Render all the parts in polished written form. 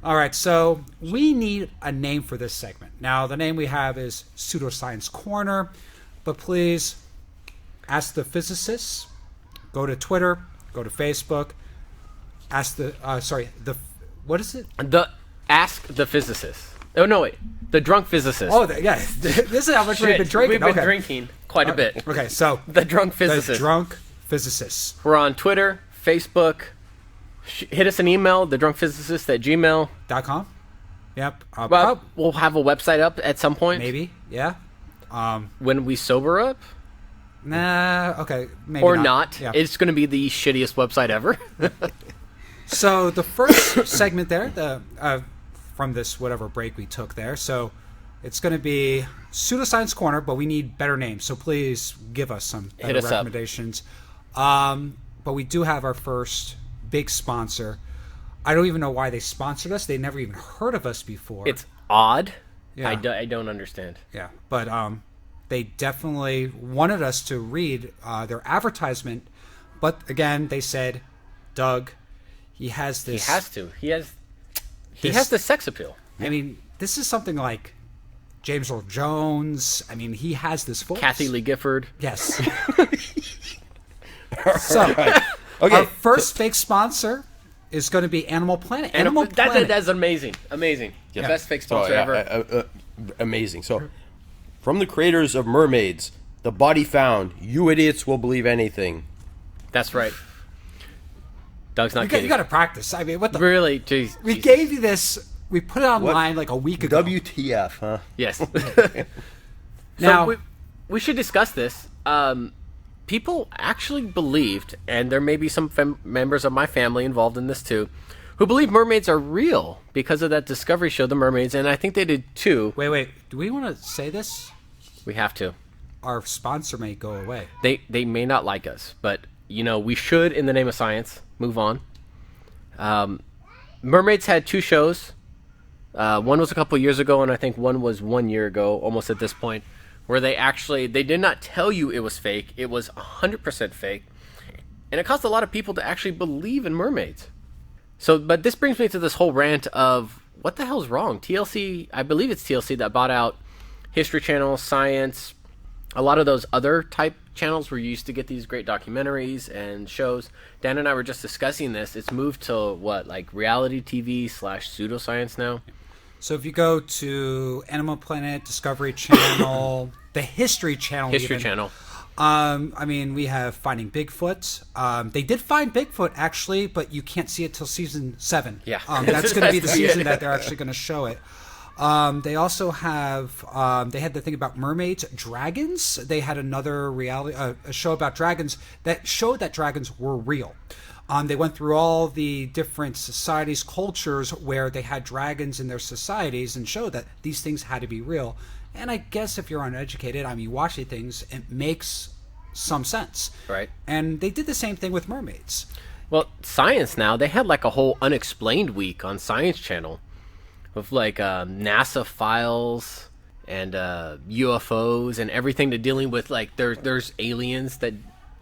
All right, so we need a name for this segment. Now, the name we have is Pseudoscience Corner, but please ask the physicists. Go to Twitter, go to Facebook. Ask what is it? Ask the physicist. Oh no, wait, the drunk physicist. Oh, yeah. This is how much we've been drinking. We've been drinking quite a bit. Okay, so the drunk physicist. The drunk physicists. We're on Twitter, Facebook. Hit us an email, thedrunkphysicist@gmail.com. Yep. We'll have a website up at some point. Maybe, yeah. When we sober up? Nah, okay. Maybe or not. Yeah. It's going to be the shittiest website ever. So the first segment there, from this whatever break we took there, so it's going to be Pseudoscience Corner, but we need better names. So please give us some better recommendations. But we do have our first big sponsor. I don't even know why they sponsored us. They never even heard of us before. It's odd. Yeah. I don't understand. Yeah, but they definitely wanted us to read their advertisement. But again, they said, Doug, he has this... He has to. He has the sex appeal. I mean, this is something like James Earl Jones. I mean, he has this voice. Kathy Lee Gifford. Yes. So, okay. Our first fake sponsor is going to be Animal Planet. Animal Planet. That's amazing. Amazing. The best fake sponsor ever. Amazing. So, from the creators of Mermaids, The Body Found, you idiots will believe anything. That's right. Doug's not kidding. You got to practice. I mean, what the... Really? Jeez. We gave you this... We put it online like a week ago. WTF, huh? Yes. Now... So we should discuss this. People actually believed, and there may be some members of my family involved in this too, who believe mermaids are real because of that Discovery show, The Mermaids, and I think they did too. Wait. Do we want to say this? We have to. Our sponsor may go away. They may not like us, but, we should, in the name of science, move on. Mermaids had 2 shows. One was a couple years ago, and I think one was 1 year ago, almost at this point, where they did not tell you it was fake. It was 100% fake. And it caused a lot of people to actually believe in mermaids. But this brings me to this whole rant of, what the hell's wrong? TLC, I believe it's TLC that bought out History Channel, Science, a lot of those other type channels where you used to get these great documentaries and shows. Dan and I were just discussing this. It's moved to reality TV / pseudoscience now. So if you go to Animal Planet, Discovery Channel, the History Channel. We have Finding Bigfoot. They did find Bigfoot, actually, but you can't see it till season 7. Yeah. That's going to be the season that they're actually going to show it. They also have, they had the thing about mermaids, dragons. They had another a show about dragons that showed that dragons were real. They went through all the different societies, cultures where they had dragons in their societies and showed that these things had to be real. And I guess if you're uneducated, watching things, it makes some sense. Right. And they did the same thing with mermaids. Well, Science now, they had a whole Unexplained week on Science Channel with NASA files and UFOs and everything to dealing with there's aliens that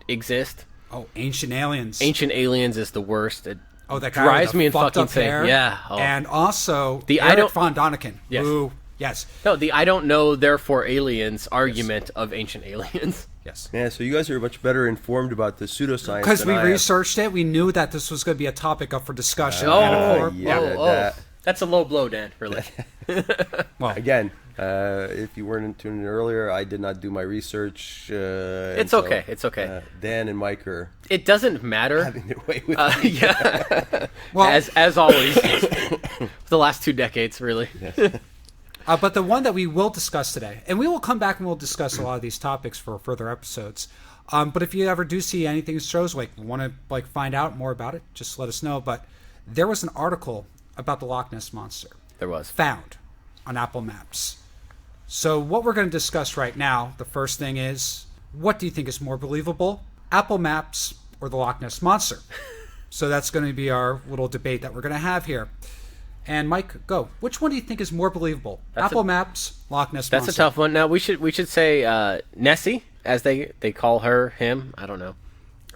exist. Oh, Ancient Aliens. Ancient Aliens is the worst. That guy drives with me the fucking fucked up hair. Yeah. Oh. And also the Eric Von Däniken. Yes. Who, yes. No, the I don't know, therefore aliens argument of Ancient Aliens. Yes. Yeah, so you guys are much better informed about the pseudoscience because we researched it. We knew that this was going to be a topic up for discussion. That's a low blow, Dan, really. Well, again, if you weren't tuning in earlier, I did not do my research. It's okay. Dan and Mike are. It doesn't matter. Having their way with me. Yeah. Well, as always, the last 2 decades, really. Yes. But the one that we will discuss today, and we will come back and we'll discuss a lot of these topics for further episodes. But if you ever do see anything in shows, want to find out more about it, just let us know. But there was an article about the Loch Ness Monster. There was. Found on Apple Maps. So what we're going to discuss right now, the first thing is, what do you think is more believable, Apple Maps or the Loch Ness Monster? So that's going to be our little debate that we're going to have here. And Mike, go. Which one do you think is more believable? Apple Maps, Loch Ness Monster? That's a tough one. Now we should say Nessie, as they call her, him. I don't know.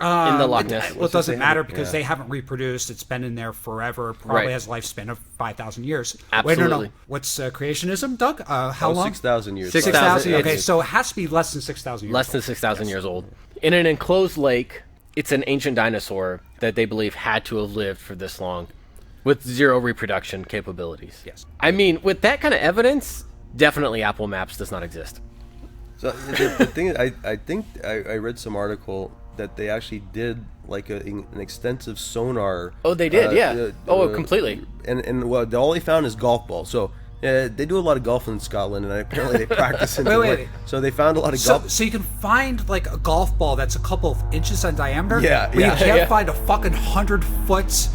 in the Loch Ness? Well, it doesn't matter because they haven't reproduced. It's been in there forever. Probably has a lifespan of 5,000 years. Absolutely. Wait, no. What's creationism, Doug? How long? 6,000 years. 6,000. Okay, so it has to be less than 6,000 years Less than 6,000 years old. In an enclosed lake, it's an ancient dinosaur that they believe had to have lived for this long with zero reproduction capabilities. Yes. I mean, with that kind of evidence, definitely Apple Maps does not exist. So the thing is, I think I read some article that they actually did like an extensive sonar. Oh, they did, yeah. Completely. And what all they found is golf balls. So they do a lot of golf in Scotland, and apparently they practice in Wait. So they found a lot of golf. So you can find like a golf ball that's a couple of inches in diameter. Yeah, but yeah. you can't Yeah. find a fucking 100-foot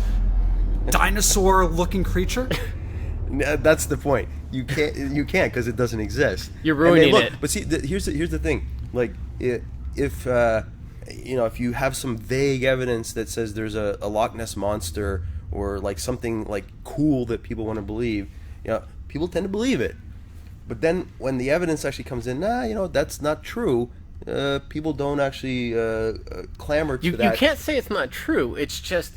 dinosaur-looking creature. That's the point. You can't because it doesn't exist. You're ruining it. But see, here's the thing. Like if you have some vague evidence that says there's a Loch Ness monster or like something like cool that people want to believe, people tend to believe it. But then when the evidence actually comes in, that's not true. People don't actually clamor to that. You can't say it's not true. It's just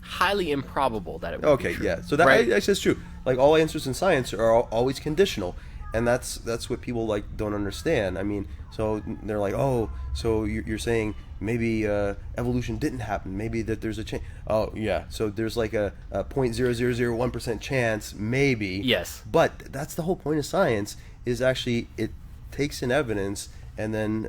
highly improbable that it would be Okay, true. yeah. So that Right? that's true. Like all answers in science are always conditional, and that's what people like don't understand. I mean, so they're like, oh, so you're saying maybe evolution didn't happen, maybe that there's a chance. Oh, yeah. So there's like a 0.0001% chance, maybe. Yes. But that's the whole point of science. Is actually it takes in evidence and then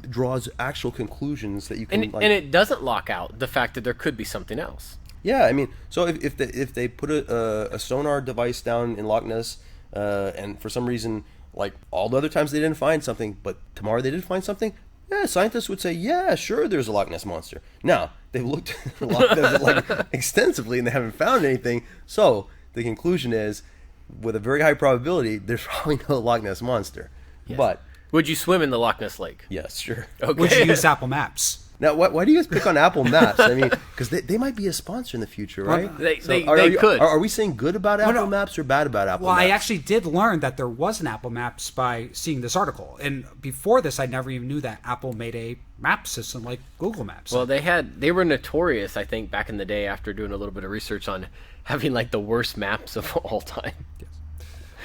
draws actual conclusions that you can. And it doesn't lock out the fact that there could be something else. Yeah, I mean, so if they put a sonar device down in Loch Ness, and for some reason, like all the other times they didn't find something, but tomorrow they did find something, yeah, scientists would say, yeah, sure, there's a Loch Ness monster. Now they've looked at Loch Ness like extensively and they haven't found anything. So the conclusion is, with a very high probability, there's probably no Loch Ness monster. Yes. But Would you swim in the Loch Ness Lake? yes, sure. Okay. Would you use Apple Maps? Now, why do you guys pick on Apple Maps? I mean, because they might be a sponsor in the future, right? They are could. Are we saying good about Apple no. Maps or bad about Apple Well, Maps? I actually did learn that there was an Apple Maps by seeing this article. And before this, I never even knew that Apple made a map system like Google Maps. Well, they were notorious, I think, back in the day after doing a little bit of research on having like the worst maps of all time.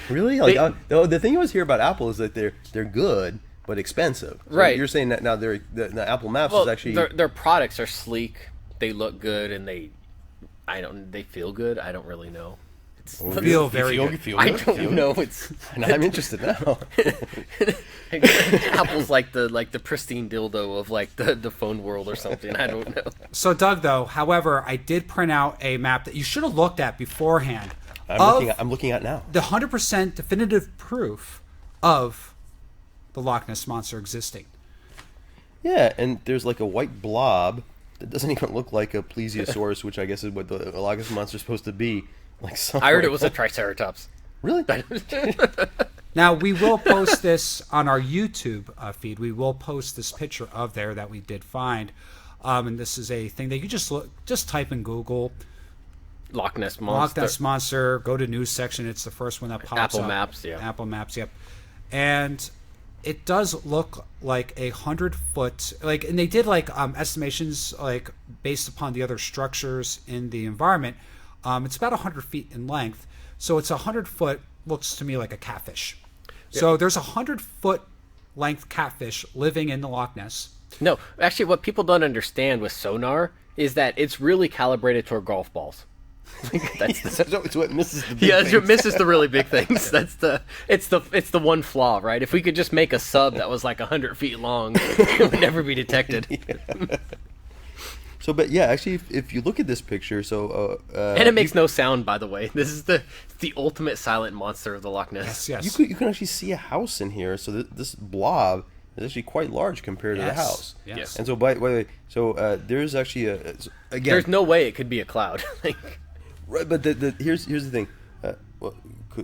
Really? Like, the thing you always hear about Apple is that they're good but expensive. So Right. You're saying that now the Apple Maps Well, is actually their products are sleek, they look good, and they feel good. I don't really know. feel very good. I don't know. It's I'm interested now. Apple's like the pristine dildo of like the phone world or something. I don't know. So, Doug, though, however, I did print out a map that you should have looked at beforehand. I'm looking at now. The 100% definitive proof of the Loch Ness Monster existing. Yeah, and there's like a white blob that doesn't even look like a plesiosaurus, which I guess is what the Loch Ness Monster is supposed to be. Like I heard it was a triceratops. Really? Now, we will post this on our YouTube feed. We will post this picture of there that we did find. And this is a thing that you just type in Google. Loch Ness Monster. Loch Ness Monster. Go to news section. It's the first one that pops Apple up. Maps, yeah. Apple Maps, yep. And it does look like 100-foot, like, and they did like estimations like based upon the other structures in the environment. It's about 100 feet in length, so it's 100-foot. Looks to me like a catfish. Yeah. So there's 100-foot length catfish living in the Loch Ness. No, actually, what people don't understand with sonar is that it's really calibrated toward golf balls. It's what misses the big It things. misses the really big things. It's the one flaw, right? If we could just make a sub that was like 100 feet long, it would never be detected. So, but yeah, actually, if you look at this picture, And it makes no sound, by the way. This is the ultimate silent monster of the Loch Ness. Yes. you can actually see a house in here. So this blob is actually quite large compared to the house. Yes. And so, there's actually again. There's no way it could be a cloud. Right, but here's the thing.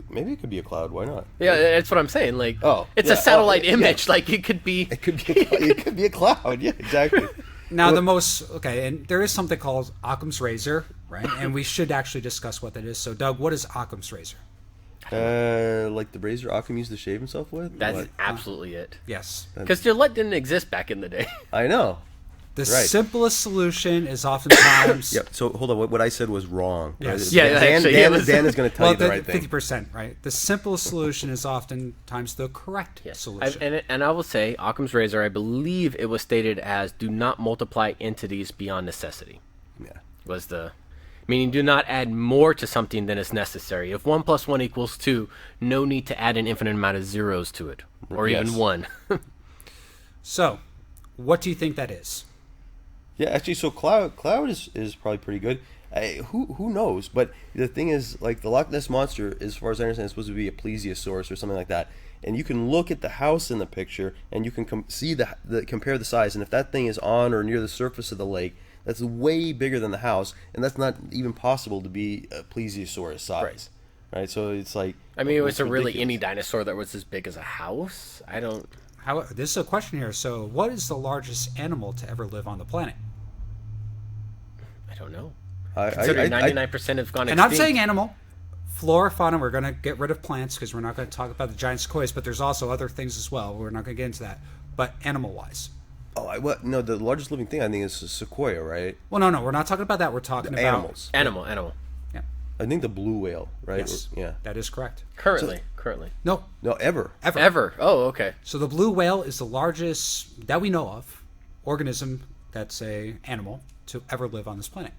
Maybe it could be a cloud. Why not? Yeah, that's what I'm saying. Like, it's a satellite image. Like, it could be. It could be a cloud. Yeah, exactly. Now, and there is something called Occam's razor, right? And we should actually discuss what that is. So, Doug, what is Occam's razor? Like the razor Occam used to shave himself with? That's absolutely it. Yes. Because Gillette didn't exist back in the day. I know. The Right. simplest solution is oftentimes... Yeah. So hold on. What I said was wrong. Yes. Yeah, actually, it was- Dan is going to tell you the right thing. 50%, right? The simplest solution is oftentimes the correct solution. And I will say, Occam's razor, I believe it was stated as do not multiply entities beyond necessity. Yeah. Was the meaning do not add more to something than is necessary. If 1 + 1 = 2, no need to add an infinite amount of zeros to it, or Yes. even 1. So, what do you think that is? Yeah, actually, so cloud is probably pretty good. Who knows? But the thing is, like the Loch Ness monster, as far as I understand, is supposed to be a plesiosaurus or something like that. And you can look at the house in the picture, and you can see compare the size. And if that thing is on or near the surface of the lake, that's way bigger than the house, and that's not even possible to be a plesiosaurus size. Right? So it's like, I mean, was there really ridiculous. any dinosaur that was as big as a house? I don't. This is a question here. So, what is the largest animal to ever live on the planet? I don't know. I- Considering 99% have gone And extinct. I'm saying animal. Flora, fauna, we're going to get rid of plants because we're not going to talk about the giant sequoias, but there's also other things as well. We're not going to get into that. But animal-wise. no, the largest living thing I think is a sequoia, right? Well, no, we're not talking about that. We're talking about... Animals. Animal. Yeah. I think the blue whale, right? Yes. Yeah. That is correct. Currently. No, No, ever. ever. Oh, okay. So the blue whale is the largest, that we know of, organism that's a animal to ever live on this planet.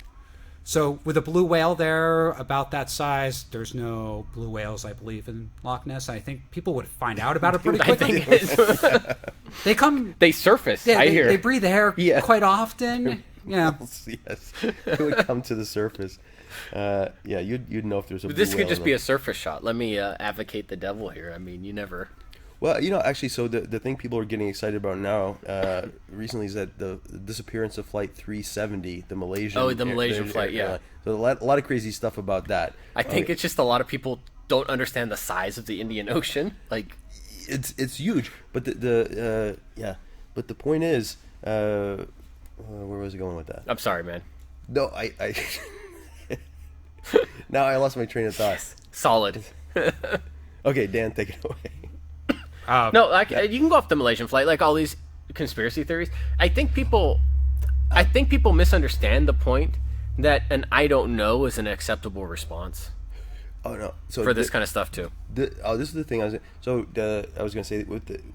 So with a blue whale there about that size, there's no blue whales, I believe, in Loch Ness. I think people would find out about it pretty I quickly. think They come... they surface. Yeah, I hear. they breathe air Yeah. quite often. Yeah. Yes, it would come to the surface. Yeah, you'd know if there's a. This blue could whale just in be there. a surface shot. Let me advocate the devil here. I mean, you never. Well, actually, so the thing people are getting excited about now recently is that the disappearance of Flight 370, the Malaysian. Oh, the Malaysian flight, yeah. So a lot of crazy stuff about that. I think it's just a lot of people don't understand the size of the Indian Ocean. Like, it's huge, but but the point is, where was I going with that? I'm sorry, man. No, I now I lost my train of thought. Solid. Okay, Dan, take it away. No, like you can go off the Malaysian flight, like all these conspiracy theories. I think people misunderstand the point that an "I don't know" is an acceptable response Oh no! So for this kind of stuff too. this is the thing I was going to say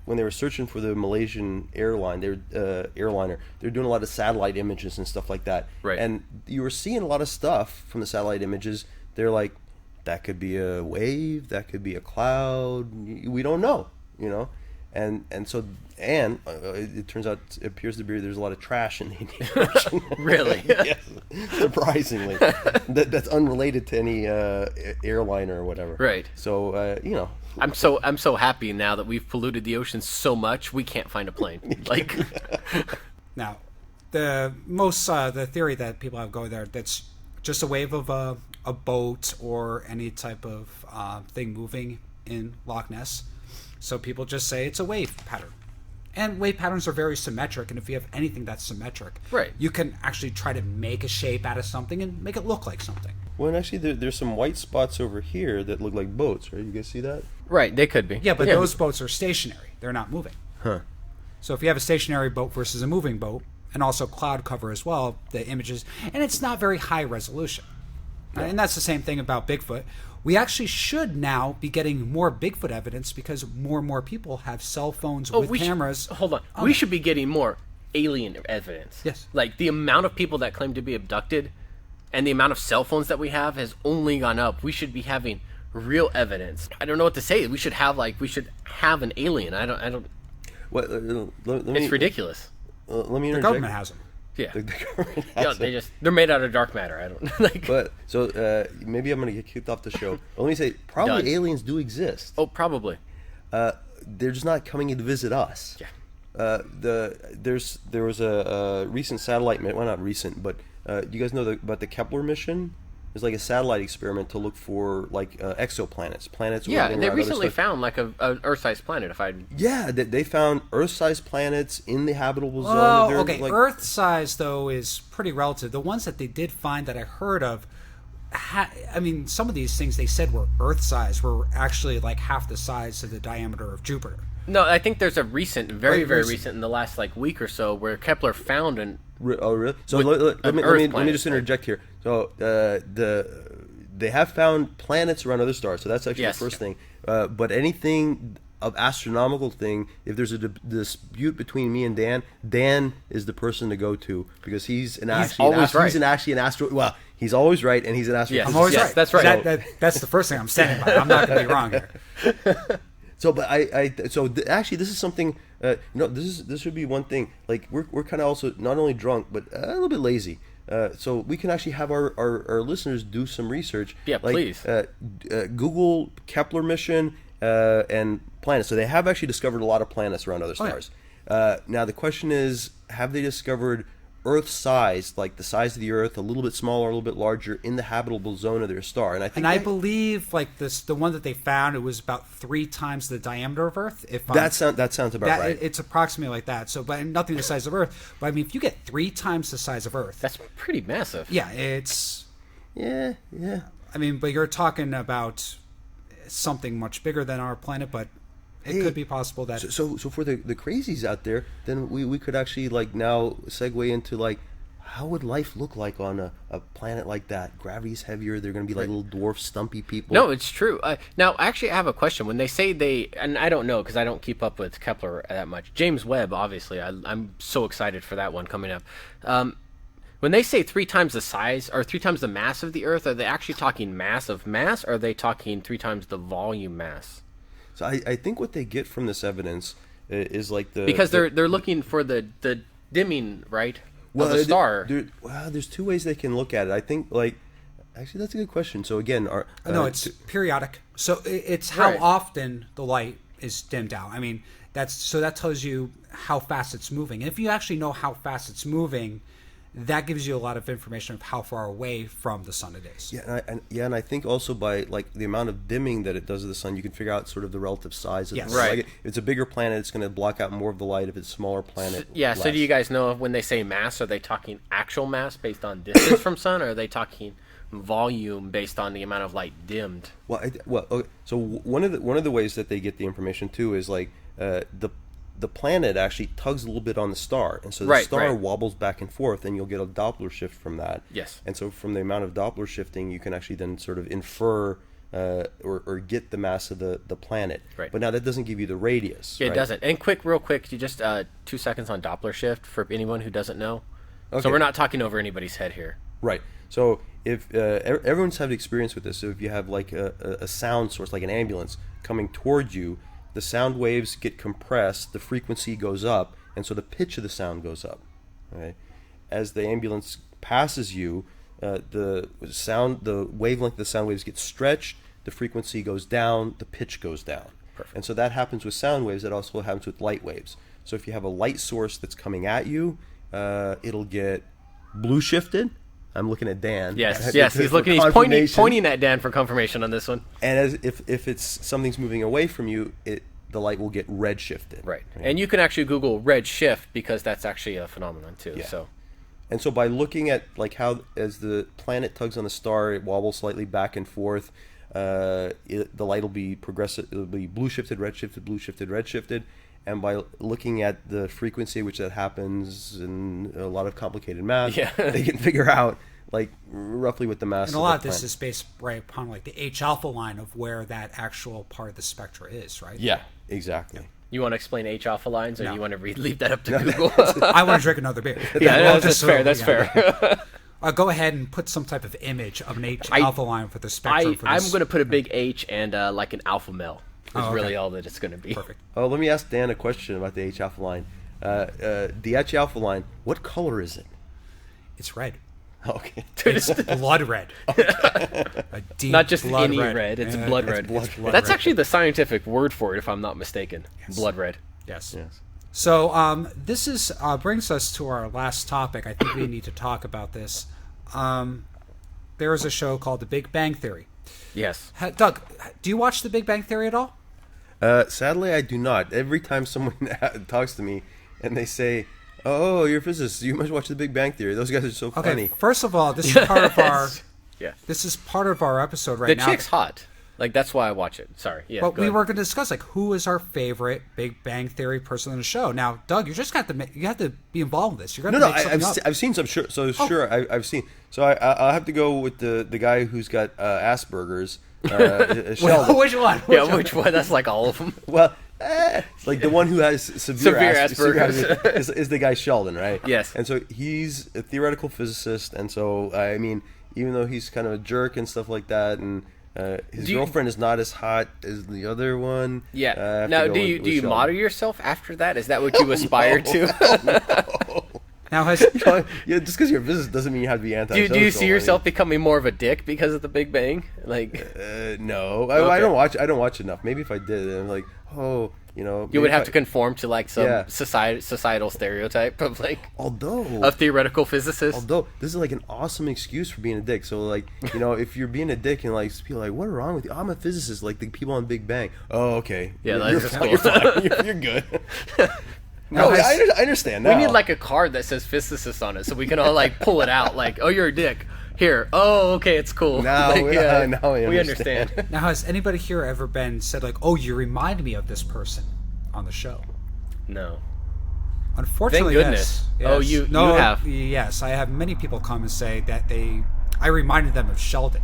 when they were searching for the Malaysian airliner, they're doing a lot of satellite images and stuff like that. Right. And you were seeing a lot of stuff from the satellite images. They're like, that could be a wave, that could be a cloud. We don't know, And so it turns out it appears to be there's a lot of trash in the Indian Ocean. Really? Yes, surprisingly, that's unrelated to any airliner or whatever. Right. So I'm so happy now that we've polluted the ocean so much we can't find a plane. Like, Now, the theory that people have going there, that's just a wave of a boat or any type of thing moving in Loch Ness. So people just say it's a wave pattern. And wave patterns are very symmetric, and if you have anything that's symmetric, Right. you can actually try to make a shape out of something and make it look like something. Well, and actually, there's some white spots over here that look like boats, right? You guys see that? right? They could be. Yeah, but those boats are stationary. They're not moving. Huh. So if you have a stationary boat versus a moving boat, and also cloud cover as well, the images, and it's not very high resolution. No. And that's the same thing about Bigfoot. We actually should now be getting more Bigfoot evidence because more and more people have cell phones with cameras. Hold on. We should be getting more alien evidence. Yes. Like the amount of people that claim to be abducted and the amount of cell phones that we have has only gone up. We should be having real evidence. I don't know what to say. We should have an alien. I don't. What? It's ridiculous. Let me The interject. government has them. Yeah. The government Yeah, has it. they're made out of dark matter. I don't like. But so maybe I'm gonna get kicked off the show. But let me say, probably Done. aliens do exist. Oh, probably. They're just not coming in to visit us. Yeah. There was a recent satellite, well, not recent, but do you guys know about the Keppler mission? It's like a satellite experiment to look for exoplanets, planets. Yeah, orbiting they around other recently stars. found like a Earth-sized planet. Yeah, they found Earth-sized planets in the habitable zone. Oh, They're okay. like- Earth size, though, is pretty relative. The ones that they did find that I heard of, some of these things they said were Earth size were actually like half the size of the diameter of Jupiter. No, I think there's a recent, very Very very recent. recent, in the last week or so, where Kepler found Oh, really? So With let me planet, just interject here. So they have found planets around other stars. So that's actually Yes. the first thing. But anything of astronomical thing, if there's a dispute between me and Dan is the person to go to, because he's always right. He's actually an astro. Well, he's always right, and he's an astro. Yes. I'm always Yes, right. that's right. That's the first thing I'm standing by. I'm not going to be wrong here. So, but actually, this is something. This should be one thing. Like we're kind of also not only drunk, but a little bit lazy. So we can actually have our listeners do some research. Yeah, like, please. Google Keppler mission and planets. So they have actually discovered a lot of planets around other stars. Now the question is, have they discovered Earth size, like the size of the Earth, a little bit smaller, a little bit larger, in the habitable zone of their star? And I believe like the one that they found, it was about 3 times the diameter of Earth. That sounds about right. It's approximately like that. So, but nothing the size of Earth. But I mean, if you get 3 times the size of Earth, That's pretty massive. yeah, it's. Yeah. I mean, but you're talking about something much bigger than our planet, but it could be possible that. So for the crazies out there, then we could actually like now segue into like, how would life look like on a planet like that? Gravity's heavier. They're going to be like little dwarf, stumpy people. No, it's true. Now, actually, I have a question. When they say and I don't know because I don't keep up with Keppler that much. James Webb, obviously, I'm so excited for that one coming up. When they say 3 times the size or 3 times the mass of the Earth, are they actually talking mass of mass, or are they talking 3 times the volume mass? So I think what they get from this evidence is like because they're looking for the dimming, right, of the star. There's 2 ways they can look at it. I think like actually that's a good question. So again, no, it's periodic. So it's how often the light is dimmed out. I mean, that tells you how fast it's moving. And if you actually know how fast it's moving, that gives you a lot of information of how far away from the sun it is. And I think also by like the amount of dimming that it does of the sun, you can figure out sort of the relative size of Yes. the sun. Right. Like if it's a bigger planet, it's going to block out more of the light. If it's a smaller planet, Yeah. So less. do you guys know when they say mass, are they talking actual mass based on distance from sun, or are they talking volume based on the amount of light dimmed? Okay. So one of the ways that they get the information too is like the planet actually tugs a little bit on the star, and so the star wobbles back and forth, and you'll get a Doppler shift from that. Yes. And so from the amount of Doppler shifting, you can actually then sort of infer or get the mass of the planet. Right. But now that doesn't give you the radius. It right? doesn't. And real quick, you just 2 seconds on Doppler shift for anyone who doesn't know. Okay. So we're not talking over anybody's head here. Right. So if everyone's had experience with this, so if you have like a sound source, like an ambulance coming towards you, the sound waves get compressed, the frequency goes up, and so the pitch of the sound goes up. Okay? As the ambulance passes you, the wavelength of the sound waves gets stretched, the frequency goes down, the pitch goes down. Perfect. And so that happens with sound waves. That also happens with light waves. So if you have a light source that's coming at you, it'll get blue shifted. I'm looking at Dan. Yes, he's looking. He's pointing at Dan for confirmation on this one. And if it's something's moving away from you, the light will get red shifted. Right. And you can actually Google red shift because that's actually a phenomenon too. Yeah. So. And so by looking at like how as the planet tugs on the star, it wobbles slightly back and forth. The light will be progressive. It'll be blue shifted, red shifted, blue shifted, red shifted. And by looking at the frequency at which that happens and a lot of complicated math, they can figure out like roughly what the mass and of a lot the of this planet is based right upon like the H alpha line of where that actual part of the spectra is, right? Yeah, exactly. You want to explain H alpha lines, or No. you want to leave that up to Google? I want to drink another beer. That's fair. That's fair. Go ahead and put some type of image of an H alpha line for the spectrum. I'm going to put a big H and like an alpha male. Is really all that it's going to be. Perfect. Oh, let me ask Dan a question about the H alpha line. The H alpha line, what color is it? It's red. Okay. It's blood red. A deep Not just blood any red. It's Yeah, blood it's red. blood That's red. actually the scientific word for it, if I'm not mistaken. Yes. Blood red. Yes. Yes. So this is brings us to our last topic. I think we need to talk about this. There is a show called The Big Bang Theory. Yes. Doug, do you watch The Big Bang Theory at all? Sadly, I do not. Every time someone talks to me and they say, "Oh, you're a physicist, you must watch The Big Bang Theory," those guys are so funny. First of all, this is part of our Yeah. this is part of our episode right The now. chick's hot. Like, that's why I watch it. Sorry. Yeah. But go we ahead. were going to discuss like who is our favorite Big Bang Theory person on the show. Now, Doug, you just got to you have to be involved in this. You're going to No, make something up. I've seen some. I've seen. So I'll have to go with the guy who's got Asperger's. Sheldon. Which one? Yeah, which one? That's like all of them. Well, like the one who has severe Asperger's. is the guy Sheldon, right? Yes. And so he's a theoretical physicist, and so I mean, even though he's kind of a jerk and stuff like that, and his girlfriend is not as hot as the other one. Yeah. Now, do you model yourself after that? Is that what you aspire to? No. Now has Yeah, just because you're a physicist doesn't mean you have to be anti-social. do you see yourself becoming more of a dick because of the Big Bang? Like, no, Okay. I don't watch enough. Maybe if I did, I'm like, oh, you know, you would have to conform to like some Yeah. societal stereotype of like Although a theoretical physicist. Although this is like an awesome excuse for being a dick. So like, you know, if you're being a dick and like people are like, what are wrong with you? I'm a physicist, like the people on Big Bang. Oh, okay. Yeah, you're that's fine. cool. You're fine. You're good. No, I understand now. We need like a card that says physicist on it, so we can all like pull it out. Like, oh, you're a dick. Here. Oh, okay, it's cool. Now, like, now we we understand. understand. now has anybody here ever been said like, oh, you remind me of this person on the show? No. Unfortunately, Thank goodness. yes. Oh, Yes. you No, have. Yes, I have many people come and say that I reminded them of Sheldon.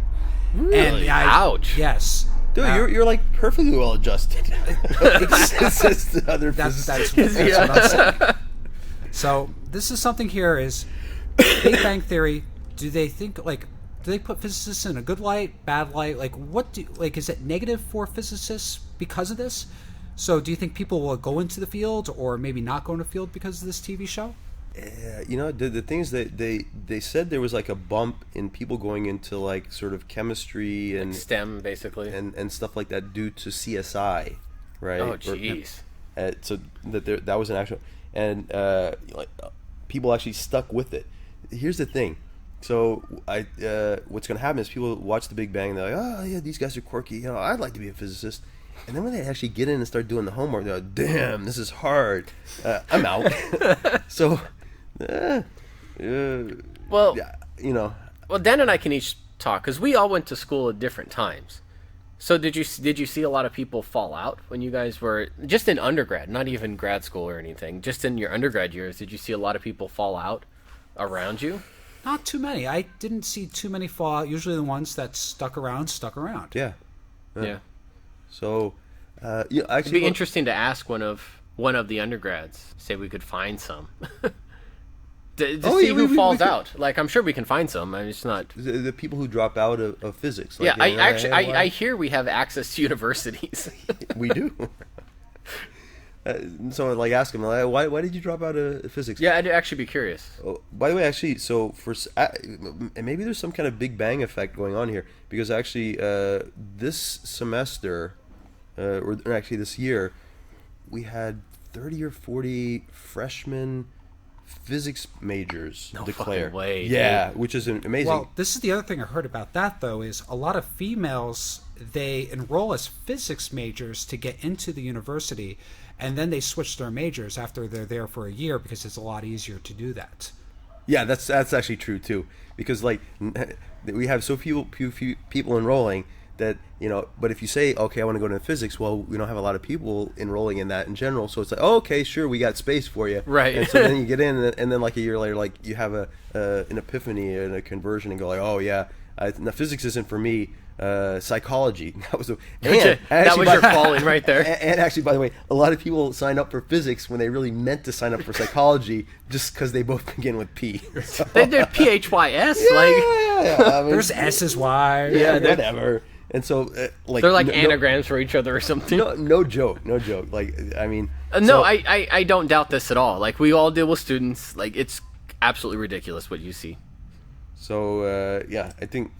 Really? Ouch. Yes. Dude, you're like perfectly well adjusted. It's just the other That's physicists. what I'm saying. So this is something here is Big Bang Theory. Do they think like? Do they put physicists in a good light, bad light? Like, is it negative for physicists because of this? So, do you think people will go into the field, or maybe not go into the field because of this TV show? You know, the thing is that they said there was like a bump in people going into like sort of chemistry and STEM, basically. and stuff like that due to CSI, right? Oh, jeez. So that was an actual, and people actually stuck with it. Here's the thing. So what's going to happen is people watch The Big Bang and they're like, oh yeah, these guys are quirky. You know, I'd like to be a physicist. And then when they actually get in and start doing the homework, they're like, damn, this is hard. I'm out. So, Well, yeah, you know. Well, Dan and I can each talk because we all went to school at different times. So did you see a lot of people fall out when you guys were just in undergrad, not even grad school or anything, just in your undergrad years? Did you see a lot of people fall out around you? Not too many. I didn't see too many fall out. Usually the ones that stuck around. Yeah. Yeah. So, actually, It'd be interesting to ask one of the undergrads. Say we could find some. to see who falls out. Like, I'm sure we can find some. I mean, it's not the people who drop out of physics. Like, yeah, you know, I hear we have access to universities. we do. So, like, ask them, like, why did you drop out of physics? Yeah, I'd actually be curious. Oh, by the way, actually, so and maybe there's some kind of Big Bang effect going on here because actually, this semester, or actually this year, we had 30 or 40 freshmen physics majors declare. fucking way, yeah, which is amazing. Well, this is the other thing I heard about that, though, is a lot of females, they enroll as physics majors to get into the university, and then they switch their majors after they're there for a year because it's a lot easier to do that. Yeah, that's actually true too, because like we have so few people enrolling that, you know. But if you say, okay, I want to go into physics, well, we don't have a lot of people enrolling in that in general, so it's like, oh, okay, sure, we got space for you, right? And so then you get in, and then like a year later, like you have an epiphany and a conversion, and go like, oh yeah, no, physics isn't for me. Psychology. That was your calling right there. And actually, by the way, a lot of people sign up for physics when they really meant to sign up for psychology, just because they both begin with P. So, They did PHYS. yeah, like I mean, There's S's, Y. yeah, whatever. And so, like, they're like anagrams for each other or something. No joke. Like, I mean, No, so- I don't doubt this at all. Like, we all deal with students. Like, it's absolutely ridiculous what you see. So yeah, I think,